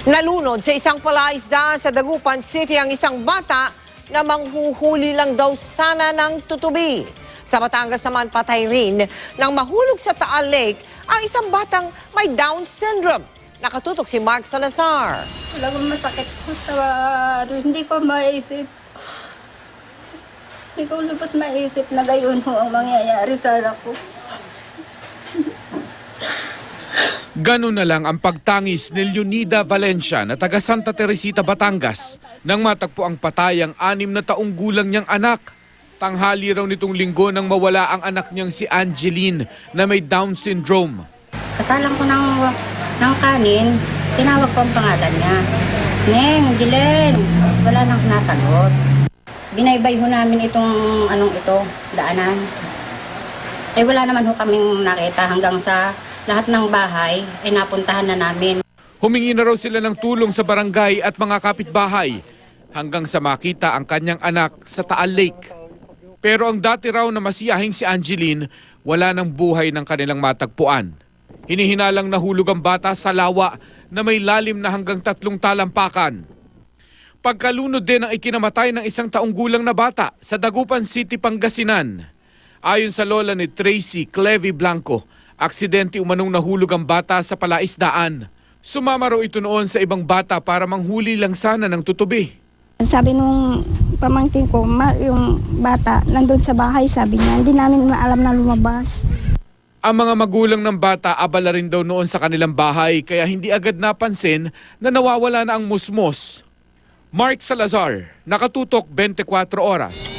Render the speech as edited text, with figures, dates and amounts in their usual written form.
Nalunod sa isang palaisda sa Dagupan City ang isang bata na manghuhuli lang daw sana ng tutubi. Sa Batangas naman patay rin nang mahulog sa Taal Lake ang isang batang may Down syndrome. Nakatutok si Mark Salazar. Talagang masakit ko sa hindi ko maisip. Hindi ko lubos maisip na gayon ho ang mangyayari sa anak ko. Ganun na lang ang pagtangis ni Leonida Valencia na taga Santa Teresita, Batangas nang matagpo ang patay ang 6 na taong gulang niyang anak. Tanghali raw nitong linggo nang mawala ang anak niyang si Angeline na may Down syndrome. Kasalan ko ng kanin, tinawag ko ang pangalan niya. Neng, Gilen, wala nang nasagot. Binaybay ho namin itong daanan. Wala naman ho kaming nakita hanggang sa lahat ng bahay ay napuntahan na namin. Humingi na raw sila ng tulong sa barangay at mga kapitbahay hanggang sa makita ang kanyang anak sa Taal Lake. Pero ang dati raw na masiyahing si Angeline, wala ng buhay ng kanilang matagpuan. Hinihinalang nahulog ang bata sa lawa na may lalim na hanggang 3 talampakan. Pagkalunod din ang ikinamatay ng 1 taong gulang na bata sa Dagupan City, Pangasinan. Ayon sa lola ni Tracy Clevy Blanco, aksidente umanong nahulog ang bata sa palaisdaan. Sumama raw ito noon sa ibang bata para manghuli lang sana ng tutubi. Sabi nung pamangkin ko, yung bata nandun sa bahay, sabi niya, hindi namin maalam na lumabas. Ang mga magulang ng bata abala rin daw noon sa kanilang bahay kaya hindi agad napansin na nawawala na ang musmos. Mark Salazar, Nakatutok 24 Oras.